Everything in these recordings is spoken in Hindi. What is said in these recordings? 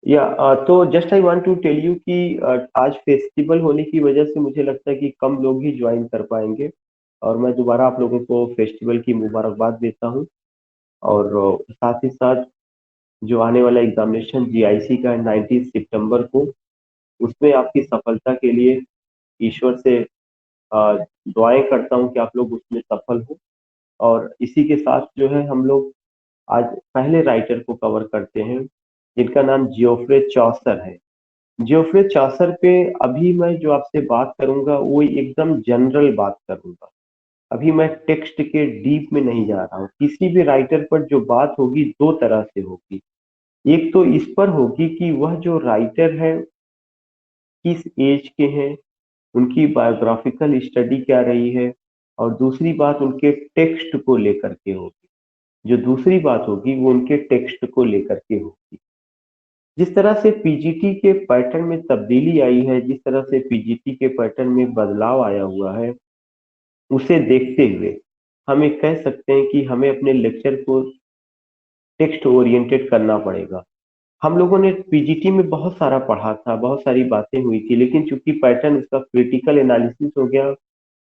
तो just I want to tell you कि आज फेस्टिवल होने की वजह से मुझे लगता है कि कम लोग ही ज्वाइन कर पाएंगे। और मैं दोबारा आप लोगों को फेस्टिवल की मुबारकबाद देता हूँ। और साथ ही साथ जो आने वाला एग्जामिनेशन जीआईसी का है 19 सितंबर को, उसमें आपकी सफलता के लिए ईश्वर से अ, दुआएं करता हूँ कि आप लोग उसमें सफल हो। और इसी के साथ जो है हम लोग आज पहले राइटर को कवर करते हैं, जिनका नाम जियोफ्रे चौसर है। जियोफ्रे चौसर पे अभी मैं जो आपसे बात करूंगा वो एकदम जनरल बात करूंगा। अभी मैं टेक्स्ट के डीप में नहीं जा रहा हूँ। किसी भी राइटर पर जो बात होगी दो तरह से होगी। एक तो इस पर होगी कि वह जो राइटर है किस एज के हैं, उनकी बायोग्राफिकल स्टडी क्या रही है। और दूसरी बात उनके टेक्स्ट को लेकर के होगी। जो दूसरी बात होगी वो उनके टेक्स्ट को लेकर के होगी। जिस तरह से पीजीटी के पैटर्न में तब्दीली आई है, जिस तरह से पीजीटी के पैटर्न में बदलाव आया हुआ है, उसे देखते हुए हम ये कह सकते हैं कि हमें अपने लेक्चर को टेक्स्ट ओरिएंटेड करना पड़ेगा। हम लोगों ने पीजीटी में बहुत सारा पढ़ा था, बहुत सारी बातें हुई थी, लेकिन चूंकि पैटर्न उसका क्रिटिकल एनालिसिस हो गया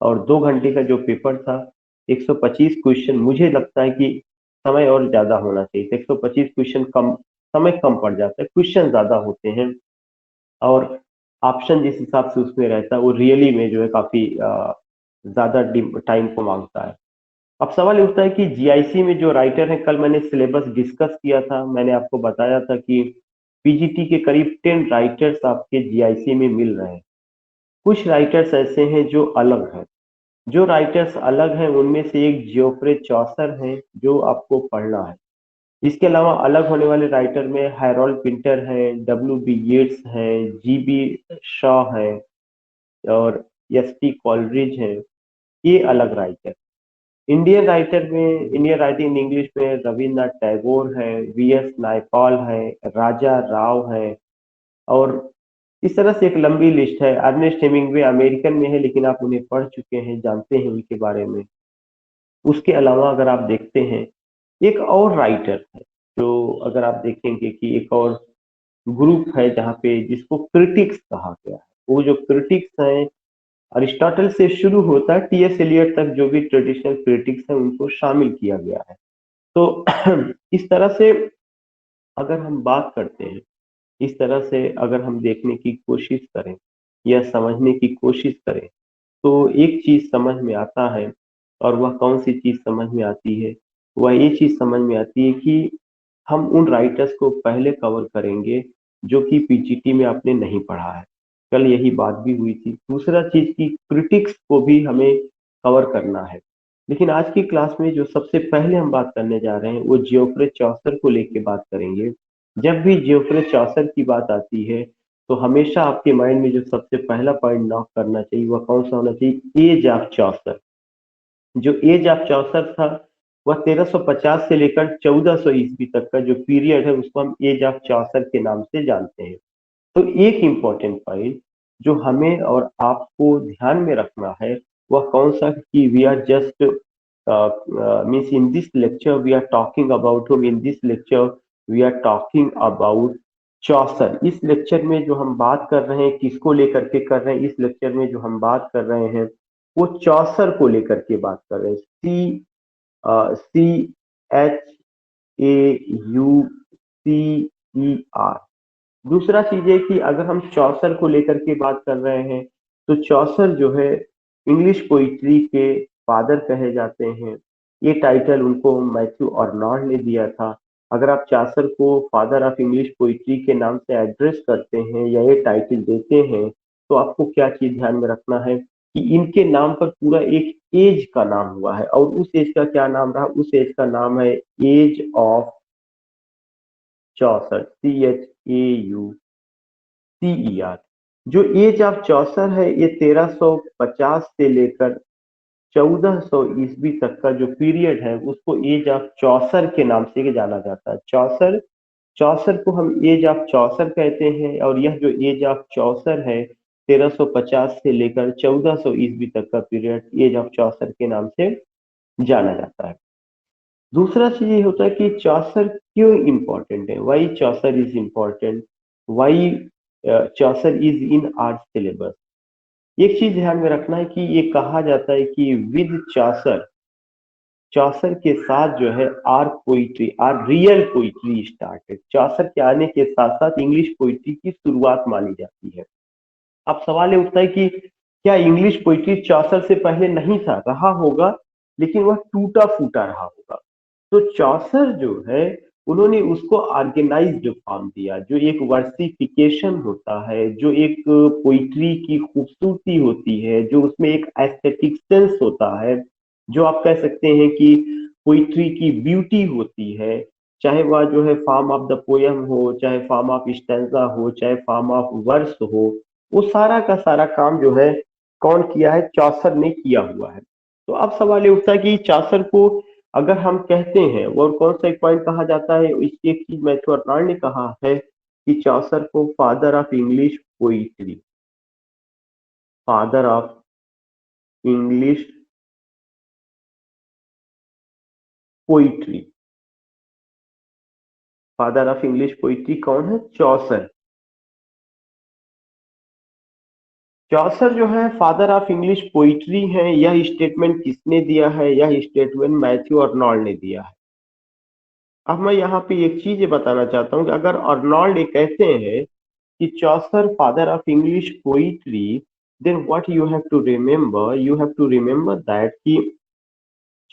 और 2 घंटे का जो पेपर था, 125 क्वेश्चन, मुझे लगता है कि समय और ज्यादा होना चाहिए था। 125 क्वेश्चन कम, समय कम पड़ जाता है, क्वेश्चन ज्यादा होते हैं। और ऑप्शन जिस हिसाब से उसमें रहता है वो रियली में जो है काफी ज्यादा टाइम को मांगता है। अब सवाल ये उठता है कि जीआईसी में जो राइटर है, कल मैंने सिलेबस डिस्कस किया था, मैंने आपको बताया था कि पीजीटी के करीब 10 राइटर्स आपके जीआईसी में मिल रहे हैं। कुछ राइटर्स ऐसे हैं जो अलग हैं। जो राइटर्स अलग हैं उनमें से एक जियोफ्रे चौसर हैं, जो आपको पढ़ना है। इसके अलावा अलग होने वाले राइटर में हैरोल्ड पिंटर है, डब्ल्यू बी येट्स है, जी बी शॉ है, और एस टी कॉलरिज है। ये अलग राइटर। इंडियन राइटर में, इंडियन राइटिंग इंग्लिश में रविन्द्रनाथ टैगोर है, वी एस नायपॉल है, राजा राव है। और इस तरह से एक लंबी लिस्ट है। अर्नेस्ट हेमिंग्वे अमेरिकन में है, लेकिन आप उन्हें पढ़ चुके हैं, जानते हैं उनके बारे में। उसके अलावा अगर आप देखते हैं, एक और राइटर है जो, अगर आप देखेंगे कि एक और ग्रुप है जहाँ पे, जिसको क्रिटिक्स कहा गया है। वो जो क्रिटिक्स हैं, अरिस्टोटल से शुरू होता है टीएस एलियट तक, जो भी ट्रेडिशनल क्रिटिक्स हैं उनको शामिल किया गया है। तो इस तरह से अगर हम बात करते हैं, इस तरह से अगर हम देखने की कोशिश करें या समझने की कोशिश करें, तो एक चीज समझ में आता है। और वह कौन सी चीज समझ में आती है? वह ये चीज समझ में आती है कि हम उन राइटर्स को पहले कवर करेंगे जो कि पीजीटी में आपने नहीं पढ़ा है। कल यही बात भी हुई थी। दूसरा चीज की क्रिटिक्स को भी हमें कवर करना है। लेकिन आज की क्लास में जो सबसे पहले हम बात करने जा रहे हैं वो जियोफ्रे चौसर को लेके बात करेंगे। जब भी जियोफ्रे चौसर की बात आती है, तो हमेशा आपके माइंड में जो सबसे पहला पॉइंट नॉक करना चाहिए वह कौन सा होना चाहिए? Age of Chaucer. जो एज ऑफ चौसर था, वह 1350 से लेकर 1400 ईस्वी तक का जो पीरियड है उसको हम एज ऑफ चौसर के नाम से जानते हैं। तो एक इम्पॉर्टेंट पॉइंट जो हमें और आपको ध्यान में रखना है वह कौन सा, कि we are just means in this lecture we are talking about home, in this lecture we are talking about Chaucer. इस लेक्चर में जो हम बात कर रहे हैं किसको लेकर के कर रहे हैं? इस लेक्चर में जो हम बात कर रहे हैं वो चौसर को लेकर के बात कर रहे हैं। CHAUCER। दूसरा चीज है कि अगर हम चौसर को लेकर के बात कर रहे हैं, तो चौसर जो है इंग्लिश पोइट्री के फादर कहे जाते हैं। ये टाइटल उनको मैथ्यू अर्नॉल्ड ने दिया था। अगर आप चौसर को फादर ऑफ इंग्लिश पोइट्री के नाम से एड्रेस करते हैं या ये टाइटल देते हैं, तो आपको क्या चीज ध्यान में रखना है कि इनके नाम पर पूरा एक एज का नाम हुआ है। और उस एज का क्या नाम रहा? उस एज का नाम है एज ऑफ चौसर, CHAUCER। जो एज ऑफ चौसर है ये 1350 से लेकर 1400 ईस्वी तक का जो पीरियड है उसको एज ऑफ चौसर के नाम से जाना जाता है। चौसर, चौसर को हम एज ऑफ चौसर कहते हैं। और यह जो एज ऑफ चौसर है, 1350 से लेकर 1400 ईस्वी तक का पीरियड एज ऑफ चौसर के नाम से जाना जाता है। दूसरा चीज ये होता है कि चौसर क्यों इम्पोर्टेंट है, why Chaucer is important. Why Chaucer is in our syllabus. एक चीज ध्यान में रखना है कि ये कहा जाता है कि विद चौसर, चौसर के साथ जो है our poetry, our real poetry started. Chaucer के आने के साथ साथ इंग्लिश पोइट्री की शुरुआत मानी जाती है। अब सवाल ये उठता है कि क्या इंग्लिश पोइट्री चौसर से पहले नहीं था? रहा होगा, लेकिन वह टूटा फूटा रहा होगा। तो चौसर जो है, उन्होंने उसको ऑर्गेनाइज्ड फॉर्म दिया, जो एक वर्सिफिकेशन होता है, जो एक पोइट्री की खूबसूरती होती है, जो उसमें एक एस्थेटिक सेंस होता है, जो आप कह सकते हैं कि पोइट्री की ब्यूटी होती है। चाहे वह जो है फॉर्म ऑफ द पोयम हो, चाहे फॉर्म ऑफ स्टैंजा हो, चाहे फॉर्म ऑफ वर्स हो, वो सारा का सारा काम जो है कौन किया है? चौसर ने किया हुआ है। तो अब सवाल ये उठता है कि चौसर को अगर हम कहते हैं, और कौन सा एक पॉइंट कहा जाता है, इसकी एक चीज मैथ्यू आर्नल्ड ने कहा है कि चौसर को father of English poetry, father of English poetry, father of English poetry कौन है? चौसर। चौसर जो है फादर ऑफ इंग्लिश पोइट्री है, यह स्टेटमेंट किसने दिया है? यह स्टेटमेंट मैथ्यू आर्नल्ड ने दिया है। अब मैं यहाँ पे एक चीज ये बताना चाहता हूँ कि अगर अर्नोल्ड ये कहते हैं कि Chaucer father of English poetry, then what you have to remember, you have to remember that कि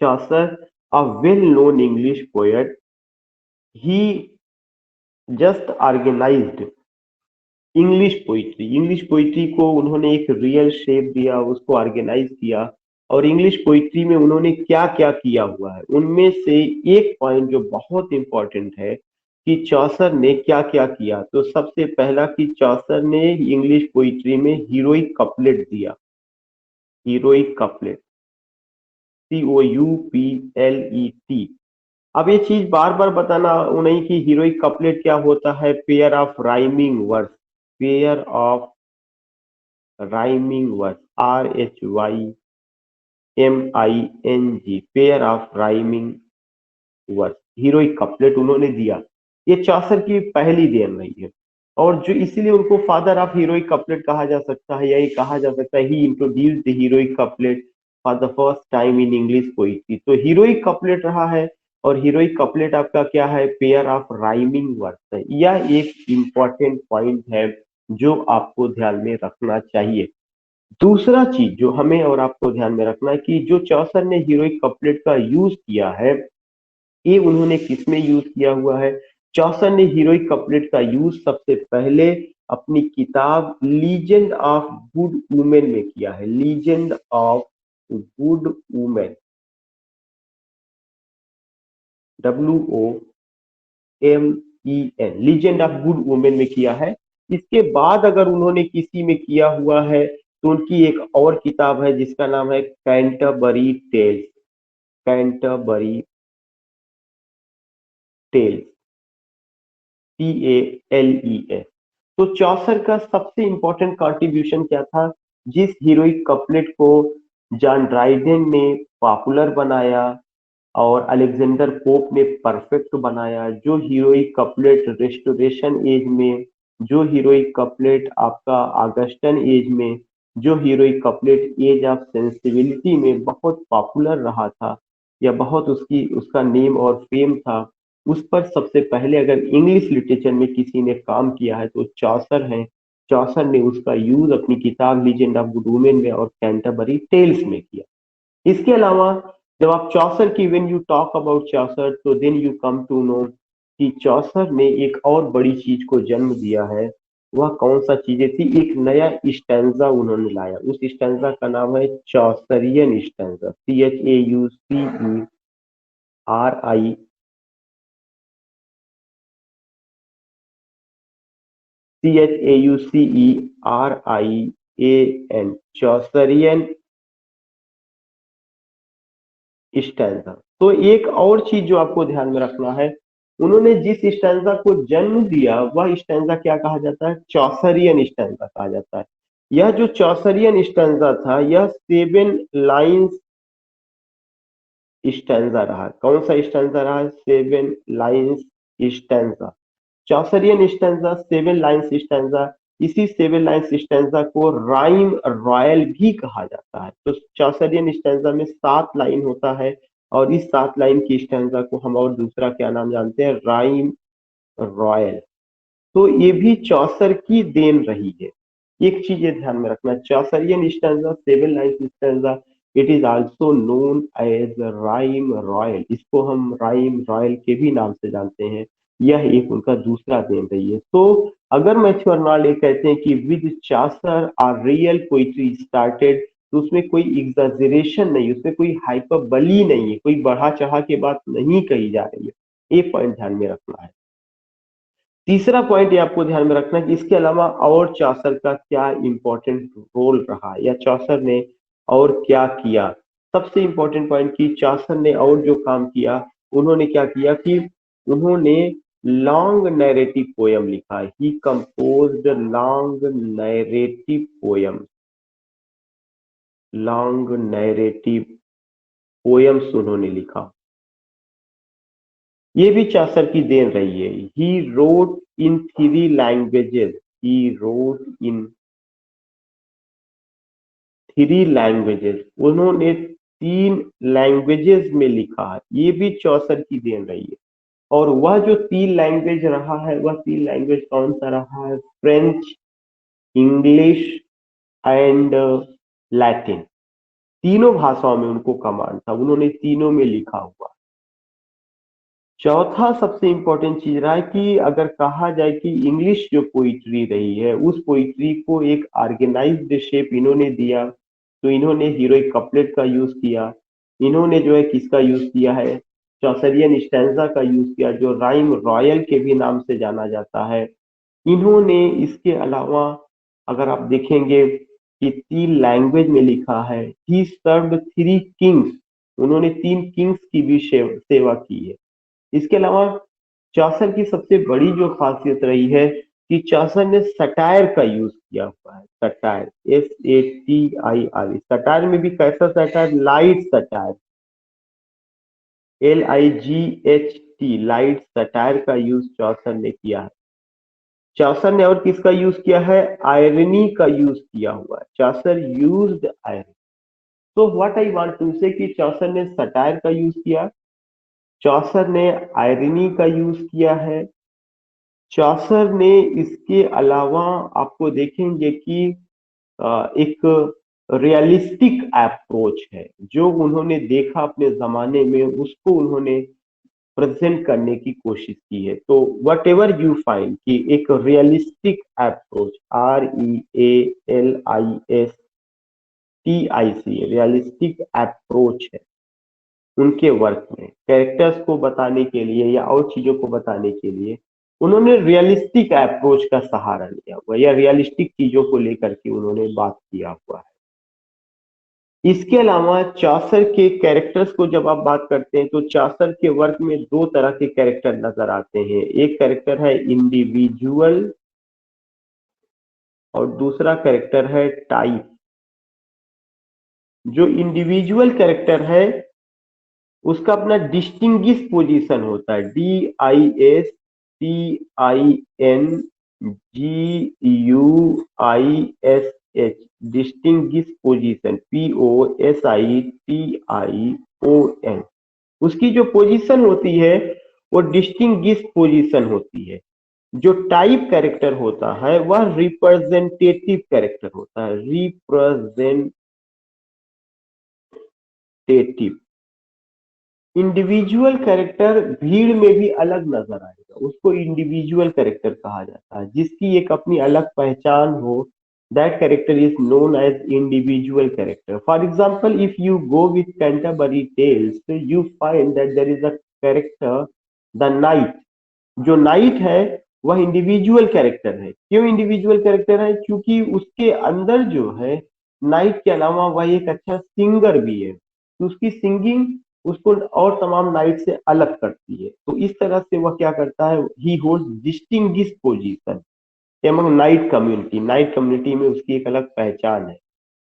Chaucer a well known English poet, he just organised English poetry को उन्होंने एक रियल शेप दिया, उसको ऑर्गेनाइज किया। और इंग्लिश पोइट्री में उन्होंने क्या क्या किया हुआ है, उनमें से एक पॉइंट जो बहुत इंपॉर्टेंट है कि चौसर ने क्या क्या किया। तो सबसे पहला कि चौसर ने इंग्लिश पोइट्री में हीरोइक कपलेट दिया। Heroic couplet, COUPLET। अब ये चीज बार बार बताना नहीं कि हीरोइक कपलेट क्या होता है। Pair of rhyming verse, pair of rhyming verse, RHYMING, pair of rhyming verse, heroic couplet उन्होंने दिया। ये चौसर की पहली देन रही है, और जो इसीलिए उनको फादर ऑफ हीरोइक कपलेट कहा जा सकता है, यही कहा जा सकता है he introduce the heroic couplet for the first time in English poetry. तो हीरोइक कपलेट रहा है, और हीरोइक कपलेट आपका क्या है? पेयर ऑफ राइमिंग वर्स है। यह एक इंपॉर्टेंट पॉइंट है जो आपको ध्यान में रखना चाहिए। दूसरा चीज जो हमें और आपको ध्यान में रखना है कि जो चौसर ने हीरोइक कपलेट का यूज किया है, ये उन्होंने किसमें यूज किया हुआ है? चौसर ने हीरोइक कपलेट का यूज सबसे पहले अपनी किताब लीजेंड ऑफ गुड वुमेन में किया है। Legend of good women, WOMEN, legend of good women में किया है। इसके बाद अगर उन्होंने किसी में किया हुआ है तो उनकी एक और किताब है जिसका नाम है Canterbury tales, Canterbury tales, TALES। तो चौसर का सबसे इंपॉर्टेंट कंट्रीब्यूशन क्या था? जिस हीरोइक कपलेट को जॉन ड्राइडेन ने पॉपुलर बनाया और अलेक्जेंडर पोप ने परफेक्ट बनाया, जो हीरोइक कपलेट रेस्टोरेशन एज में, जो हीरोइक कपलेट आपका ऑगस्टन एज में, जो heroic couplet age of sensibility में बहुत पॉपुलर रहा था, या बहुत उसकी उसका नेम और फेम था, उस पर सबसे पहले अगर इंग्लिश लिटरेचर में किसी ने काम किया है तो चौसर है। चौसर ने उसका यूज अपनी किताब लीजेंड ऑफ गुड वुमेन में और कैंटरबरी टेल्स में किया। इसके अलावा जब आप चौसर की, when you talk about Chaucer, तो then you come to know कि चौसर ने एक और बड़ी चीज को जन्म दिया है। वह कौन सा चीजें थी? एक नया स्टैंजा उन्होंने लाया। उस स्टैंजा का नाम है चौसरियन स्टैंजा, CHAUSERIAN, चौसरियन स्टैंजा। तो एक और चीज जो आपको ध्यान में रखना है, उन्होंने जिस स्टैंजा को जन्म दिया वह स्टैंजा क्या कहा जाता है? चौसरियन स्टैंजा कहा जाता है। यह जो चौसरियन स्टैंजा था, यह 7 लाइन्स स्टैंजा रहा। कौन सा स्टैंजा रहा? 7 lines stanza. Chaucerian stanza, 7 lines stanza, इसी 7 लाइन्स स्टैंजा को राइम रॉयल भी कहा जाता है। तो चौसरियन स्टैंजा में 7 लाइन होता है और इस 7 लाइन की स्टैंजा को हम और दूसरा क्या नाम जानते हैं, राइम रॉयल। तो ये भी चौसर की देन रही है। एक चीज ये ध्यान में रखना, Chaucerian stanza, 7 lines stanza, it is also known as rhyme royal. इसको हम राइम रॉयल के भी नाम से जानते हैं। यह एक उनका दूसरा देन रही है। तो अगर मैथ्यू आर्नल्ड ये कहते हैं कि with Chaucer our real poetry started, तो उसमें कोई एग्जैजरेशन नहीं, उसमें कोई हाइपरबली नहीं है, कोई बढ़ा चढ़ा के बात नहीं कही जा रही है। ये पॉइंट ध्यान में रखना है। तीसरा पॉइंट ये आपको ध्यान में रखना है कि इसके अलावा और चौसर का क्या इंपॉर्टेंट रोल रहा या चौसर ने और क्या किया। सबसे इंपॉर्टेंट पॉइंट कि चौसर ने और जो काम किया, उन्होंने क्या किया कि उन्होंने लॉन्ग नैरेटिव पोयम लिखा। He composed long narrative poem, long narrative poems उन्होंने लिखा। ये भी चौसर की देन रही है। He wrote in 3 languages, he wrote in 3 languages, उन्होंने 3 लैंग्वेजेस में लिखा है। ये भी चौसर की देन रही है। और वह जो 3 लैंग्वेज रहा है, वह 3 लैंग्वेज कौन सा रहा है, फ्रेंच, इंग्लिश एंड लैटिन। तीनों भाषाओं में उनको कमांड था, उन्होंने तीनों में लिखा हुआ। चौथा सबसे इंपॉर्टेंट चीज रहा है कि अगर कहा जाए कि इंग्लिश जो पोइट्री रही है, उस पोइट्री को एक ऑर्गेनाइज्ड शेप इन्होंने दिया। तो इन्होंने हीरोइक कपलेट का यूज किया, इन्होंने जो है किसका यूज किया है, चौसरियन स्टैंजा का यूज किया, जो राइम रॉयल के भी नाम से जाना जाता है। इन्होंने इसके अलावा अगर आप देखेंगे कि 3 लैंग्वेज में लिखा है। ही सर्व्ड 3 किंग्स, उन्होंने 3 किंग्स की भी सेवा की है। इसके अलावा चौसर की सबसे बड़ी जो खासियत रही है कि चौसर ने सटायर का यूज किया हुआ है। सटायर, SATIR, सटायर में भी कैसा satire, light satire, LIGHT, light satire का यूज चौसर ने किया है। चौसर ने और किसका यूज किया है, आयरनी का यूज किया हुआ है। चौसर यूज्ड आयरनी। तो what I want to say कि चौसर ने सटायर का यूज किया, चौसर ने आयरनी का यूज किया है। चौसर ने इसके अलावा आपको देखेंगे कि एक रियलिस्टिक अप्रोच है, जो उन्होंने देखा अपने जमाने में, उसको उन्होंने प्रेजेंट करने की कोशिश की है। तो वट एवर यू फाइंड कि एक realistic approach, REALISTIC, realistic approach है उनके वर्क में। कैरेक्टर्स को बताने के लिए या और चीजों को बताने के लिए उन्होंने रियलिस्टिक अप्रोच का सहारा लिया हुआ, या रियलिस्टिक चीजों को लेकर के उन्होंने बात किया हुआ है। इसके अलावा चौसर के कैरेक्टर्स को जब आप बात करते हैं, तो चौसर के वर्क में 2 तरह के कैरेक्टर नजर आते हैं। एक कैरेक्टर है इंडिविजुअल और दूसरा कैरेक्टर है टाइप। जो इंडिविजुअल कैरेक्टर है उसका अपना डिस्टिंग्विश पोजीशन होता है, DISTINGUISH, डिस्टिंग्विश पोजीशन, POSITION। उसकी जो पोजीशन होती है वो डिस्टिंग्विश पोजीशन होती है। जो टाइप कैरेक्टर होता है वह रिप्रेजेंटेटिव कैरेक्टर होता है, रिप्रेजेंटेटिव। इंडिविजुअल कैरेक्टर भीड़ में भी अलग नजर आएगा, उसको इंडिविजुअल कैरेक्टर कहा जाता है, जिसकी एक अपनी अलग पहचान हो। That character is known as individual character. For example, if you go with Canterbury tales, you find that there is a character the knight. जो नाइट है वह इंडिविजुअल कैरेक्टर है। क्यों इंडिविजुअल कैरेक्टर है, क्योंकि उसके अंदर जो है नाइट के अलावा वह एक अच्छा सिंगर भी है, तो उसकी सिंगिंग उसको और तमाम नाइट से अलग करती है। तो इस तरह से वह क्या करता है, ही holds distinguish position among night community. Night community में उसकी एक अलग पहचान है।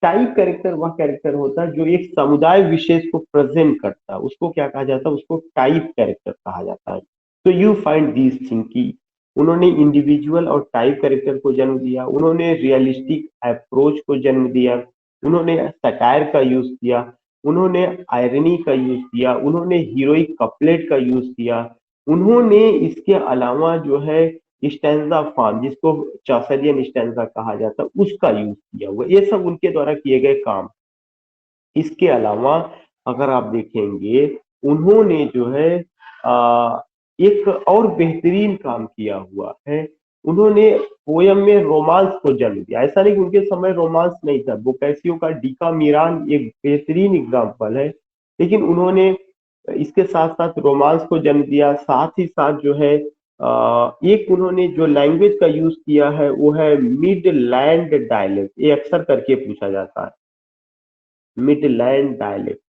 टाइप कैरेक्टर वह कैरेक्टर होता है जो एक समुदाय विशेष को प्रेजेंट करता है, उसको क्या कहा जाता है, उसको टाइप कैरेक्टर कहा जाता है। तो यू फाइंड दीज थिंग की उन्होंने इंडिविजुअल और टाइप कैरेक्टर को जन्म दिया, उन्होंने रियलिस्टिक अप्रोच को जन्म दिया, उन्होंने सटायर का यूज किया, उन्होंने आयरनी का यूज किया, उन्होंने हीरोइक कपलेट का यूज किया, उन्होंने इसके अलावा जो है स्टैंजा फॉर्म, जिसको चौसरियन स्टैंजा कहा जाता है, उसका यूज किया हुआ। ये सब उनके द्वारा किए गए काम। इसके अलावा अगर आप देखेंगे, उन्होंने जो है एक और बेहतरीन काम किया हुआ है। उन्होंने पोयम में रोमांस को जन्म दिया। ऐसा नहीं कि उनके समय रोमांस नहीं था, बोकासियो का डिकामीरान एक बेहतरीन एग्जाम्पल है, लेकिन उन्होंने इसके साथ साथ रोमांस को जन्म दिया। साथ ही साथ जो है एक उन्होंने जो लैंग्वेज का यूज किया है वो है मिडलैंड डायलेक्ट। ये अक्सर करके पूछा जाता है, मिडलैंड डायलेक्ट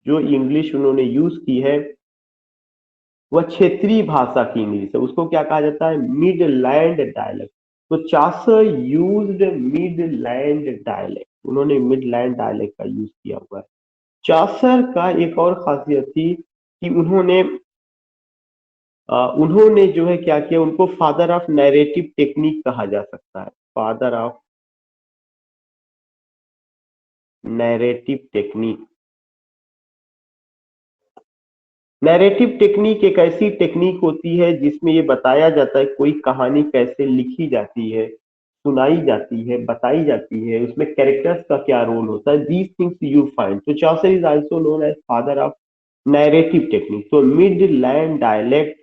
जो इंग्लिश उन्होंने यूज की है वह क्षेत्रीय भाषा की इंग्लिश है, उसको क्या कहा जाता है, मिडलैंड डायलेक्ट। तो चासर यूज्ड मिडलैंड डायलेक्ट, उन्होंने मिडलैंड डायलेक्ट का यूज किया हुआ है। चासर का एक और खासियत थी कि उन्होंने जो है क्या किया, उनको फादर ऑफ नैरेटिव टेक्निक कहा जा सकता है, father of narrative technique. Narrative technique एक ऐसी टेक्निक होती है जिसमें ये बताया जाता है कोई कहानी कैसे लिखी जाती है, सुनाई जाती है, बताई जाती है, उसमें कैरेक्टर्स का क्या रोल होता है। These things you find. तो Chaucer is also known as father of narrative technique. तो Midland dialect,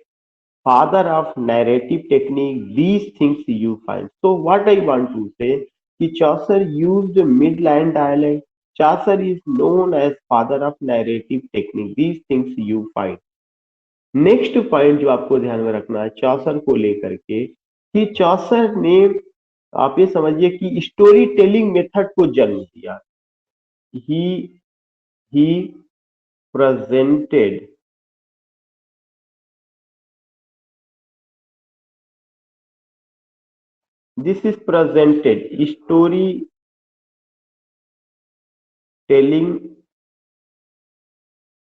father of narrative technique, these things you find. So what I want to say कि Chaucer used midland dialect. Chaucer is known as father of narrative technique. These things you find. Next point जो आपको ध्यान में रखना है चौसर को लेकर के, कि चौसर ने, आप ये समझिए कि स्टोरी टेलिंग मेथड को जन्म दिया। He he presented, this is presented story telling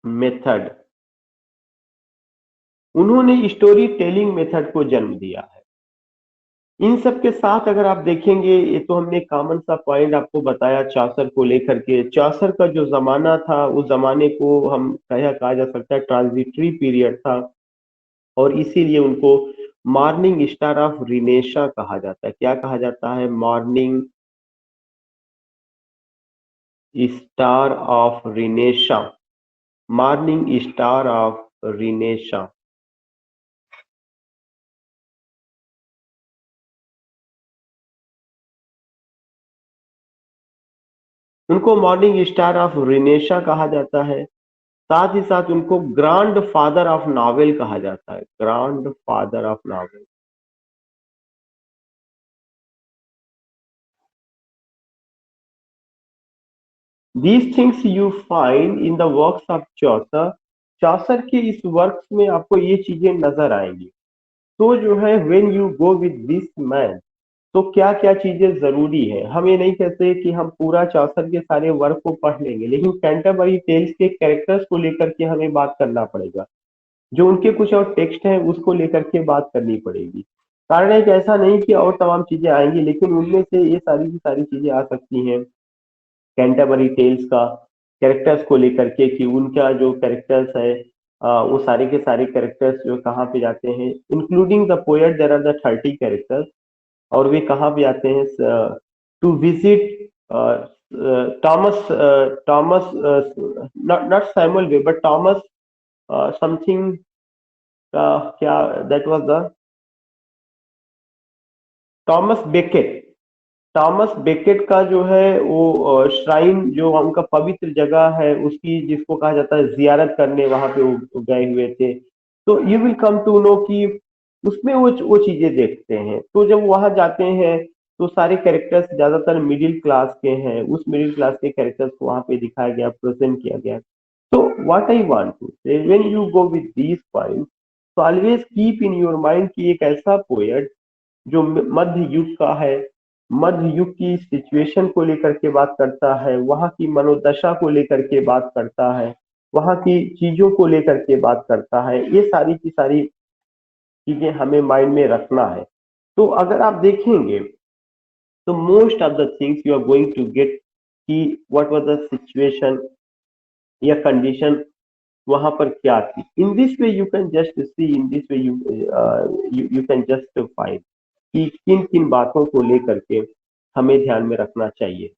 method. उन्होंने स्टोरी टेलिंग मेथड को जन्म दिया है। इन सब के साथ अगर आप देखेंगे, ये तो हमने कॉमन सा पॉइंट आपको बताया चौसर को लेकर के। चौसर का जो जमाना था उस जमाने को हम कहा जा सकता है ट्रांजिटरी पीरियड था, और इसीलिए उनको मॉर्निंग स्टार ऑफ रिनेशा कहा जाता है। क्या कहा जाता है, morning star of Renaissance, morning star of Renaissance. उनको मॉर्निंग स्टार ऑफ रिनेशा कहा जाता है। साथ ही साथ उनको ग्रैंड फादर ऑफ नॉवेल कहा जाता है, grandfather of novel. These things you find in the works of Chaucer. Chaucer के इस वर्क्स में आपको ये चीजें नजर आएंगी। तो जो है when you go with this man, तो क्या क्या चीजें जरूरी है। हम ये नहीं कहते कि हम पूरा चौसर के सारे वर्क को पढ़ लेंगे, लेकिन कैंटरबरी टेल्स के कैरेक्टर्स को लेकर के हमें बात करना पड़ेगा। जो उनके कुछ और टेक्स्ट हैं उसको लेकर के बात करनी पड़ेगी। कारण है कि ऐसा नहीं कि और तमाम चीजें आएंगी, लेकिन उनमें से ये सारी की सारी चीजें आ सकती हैं। कैंटरबरी टेल्स का कैरेक्टर्स को लेकर के, कि उनका जो कैरेक्टर्स है वो सारे के सारे कैरेक्टर्स जो कहाँ पे जाते हैं, including the poet there are the 30 characters. और वे कहाँ पे आते हैं, to visit Thomas, Thomas not not Samuel way but Thomas something का, क्या that was the Thomas Becket. Thomas Becket का जो है वो श्राइन, जो उनका पवित्र जगह है उसकी, जिसको कहा जाता है जियारत करने, वहां पे वो गए हुए थे। तो you will come to know कि उसमें वो चीजें देखते हैं। तो जब वहां जाते हैं तो सारे कैरेक्टर्स ज्यादातर मिडिल क्लास के हैं, उस मिडिल क्लास के कैरेक्टर्स को वहां पे दिखाया गया, प्रेजेंट किया गया। तो what I want to say, when you go with these points, तो always keep in your mind कि एक ऐसा पोएट जो मध्य युग का है, मध्य युग की सिचुएशन को लेकर के बात करता है, वहां की मनोदशा को लेकर के बात करता है, वहां की चीजों को लेकर के बात करता है, ये सारी की सारी चीजें हमें माइंड में रखना है। तो अगर आप देखेंगे तो most of the things you are going to get कि व्हाट वाज द सिचुएशन या कंडीशन वहां पर क्या थी। In this way you can just see, in this way you can just find कि किन किन बातों को लेकर के हमें ध्यान में रखना चाहिए।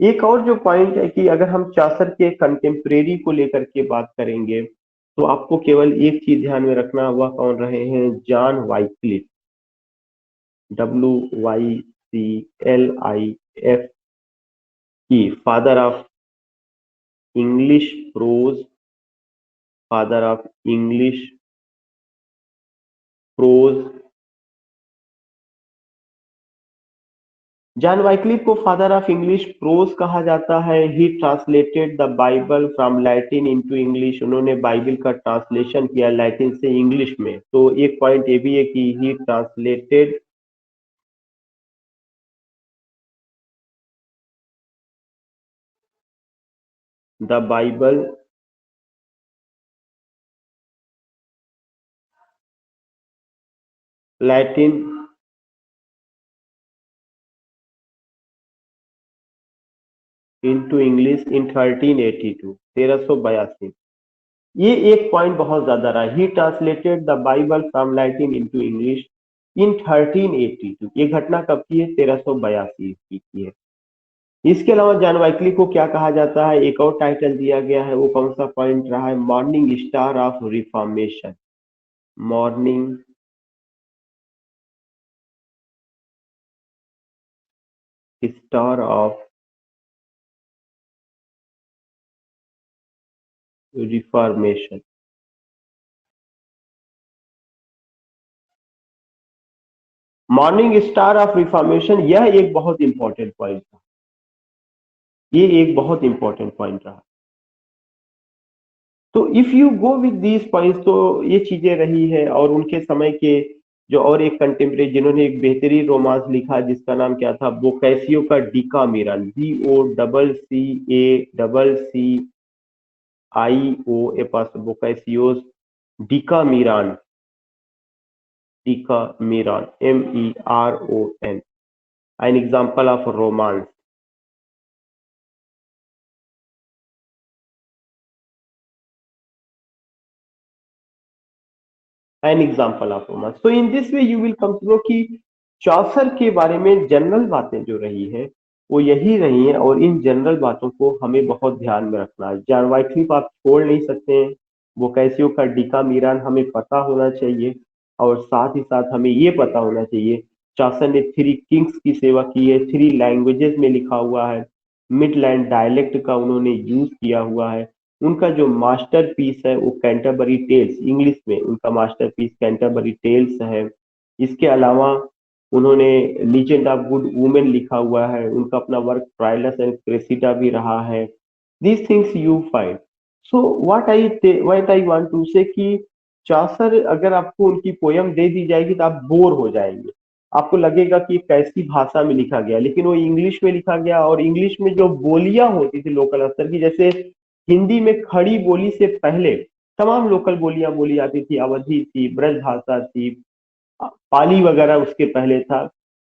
एक और जो पॉइंट है कि अगर हम चासर के कंटेम्प्रेरी को लेकर के बात करेंगे तो आपको केवल एक चीज ध्यान में रखना, वह कौन रहे हैं, जॉन वाइक्लिफ, WYCLIF, की father of English pros, father of English pros. John Wycliffe को फादर ऑफ इंग्लिश प्रोज कहा जाता है। ही translated the Bible from Latin into English, उन्होंने बाइबल का ट्रांसलेशन किया लैटिन से इंग्लिश में। तो एक पॉइंट ये भी है कि ही translated the Bible Latin into English in 1382, 1382। ये एक पॉइंट बहुत ज्यादा रहा, ही translated the Bible from Latin into English in 1382। ये घटना कब की है, 1382 की है। इसके अलावा जॉन वाइकली को क्या कहा जाता है, एक और टाइटल दिया गया है, वो कौन सा पॉइंट रहा है, morning star of reformation, morning star of reformation. Morning star of reformation, यह एक बहुत इंपॉर्टेंट पॉइंट था, ये एक बहुत इंपॉर्टेंट पॉइंट रहा। तो if you go with these points, तो ये चीजें रही है। और उनके समय के जो और एक कंटेम्प्रेरी जिन्होंने एक बेहतरीन रोमांस लिखा जिसका नाम क्या था, बोकैसियो का डिकामीरन, BOCCACIO pass, बोकैसियोस डिकामीरन, डिकामीरन MERON, an example of romance, an example of romance। So in this way you will come to know कि चौसर के बारे में जनरल बातें जो रही है वो यही रही हैं, और इन जनरल बातों को हमें बहुत ध्यान में रखना है। जॉन वाइक्लिफ आप छोड़ नहीं सकते हैं, बोकैसियो का डिकामीरन हमें पता होना चाहिए, और साथ ही साथ हमें ये पता होना चाहिए चौसर ने थ्री किंग्स की सेवा की है, थ्री लैंग्वेजेस में लिखा हुआ है, मिडलैंड डायलेक्ट का उन्होंने यूज किया हुआ है। उनका जो मास्टरपीस है वो कैंटरबरी टेल्स, इंग्लिश में उनका मास्टरपीस कैंटरबरी टेल्स है। इसके अलावा उन्होंने लीजेंड ऑफ गुड वुमेन लिखा हुआ है, उनका अपना वर्क ट्रायलस एंड क्रेसिडा भी रहा है। These things you find. So what I want to say कि चौसर अगर आपको उनकी पोयम दे दी जाएगी तो आप बोर हो जाएंगे, आपको लगेगा कि कैसी भाषा में लिखा गया, लेकिन वो इंग्लिश में लिखा गया। और इंग्लिश में जो बोलियां होती थी लोकल स्तर की, जैसे हिंदी में खड़ी बोली से पहले तमाम लोकल बोलियां बोली जाती थी, अवधी थी, ब्रज भाषा थी, पाली वगैरह उसके पहले था।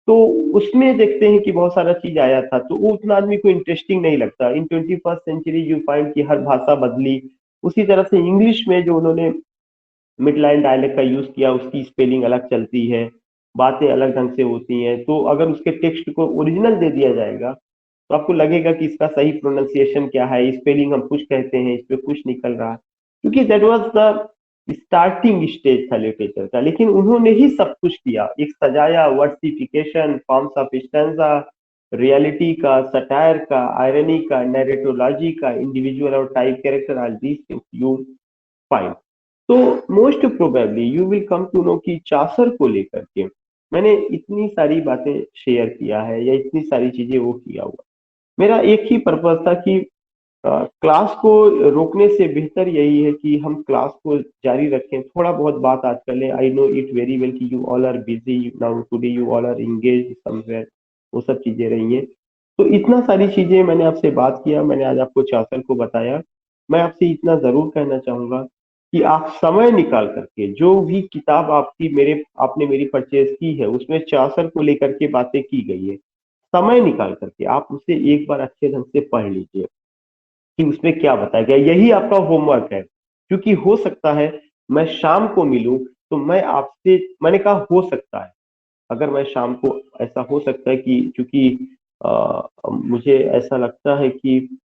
तो उसमें देखते हैं कि बहुत सारा चीज आया था, तो वो उतना आदमी को इंटरेस्टिंग नहीं लगता। इन 21st सेंचुरी यू फाइंड कि हर भाषा बदली। उसी तरह से इंग्लिश में जो उन्होंने मिडलैंड डायलेक्ट का यूज किया, उसकी स्पेलिंग अलग चलती है, बातें अलग ढंग से होती हैं। तो अगर उसके टेक्स्ट को ओरिजिनल दे दिया जाएगा तो आपको लगेगा कि इसका सही प्रोनाउंसिएशन क्या है, स्पेलिंग हम कुछ कहते हैं, इस पे कुछ निकल रहा है, क्योंकि that was the starting stage था लिटरेचर का। लेकिन उन्होंने ही सब कुछ किया, एक सजाया, versification, forms of stanza, reality का, सटायर का, आयरनी का, नैरेटोलॉजी का, इंडिविजुअल और type character, are these things you find. तो most probably you will come to know कि चासर को लेकर के मैंने इतनी सारी बातें शेयर किया है या इतनी सारी चीजें वो किया हुआ। मेरा एक ही पर्पज था कि क्लास को रोकने से बेहतर यही है कि हम क्लास को जारी रखें, थोड़ा बहुत बात आज कर लें। I know it very well कि you all are busy now, today you all are engaged somewhere, वो सब चीजें रही हैं। तो इतना सारी चीजें मैंने आपसे बात किया, मैंने आज आपको चासर को बताया। मैं आपसे इतना जरूर कहना चाहूंगा कि आप समय निकाल करके जो भी किताब आपकी मेरे आपने मेरी परचेज की है, उसमें चासर को लेकर के बातें की गई है, समय निकाल करके आप उसे एक बार अच्छे ढंग से पढ़ लीजिए कि उसमें क्या बताया गया। यही आपका होमवर्क है, क्योंकि हो सकता है मैं शाम को मिलूं तो मैं आपसे, मैंने कहा हो सकता है, अगर मैं शाम को, ऐसा हो सकता है कि, चूंकि मुझे ऐसा लगता है कि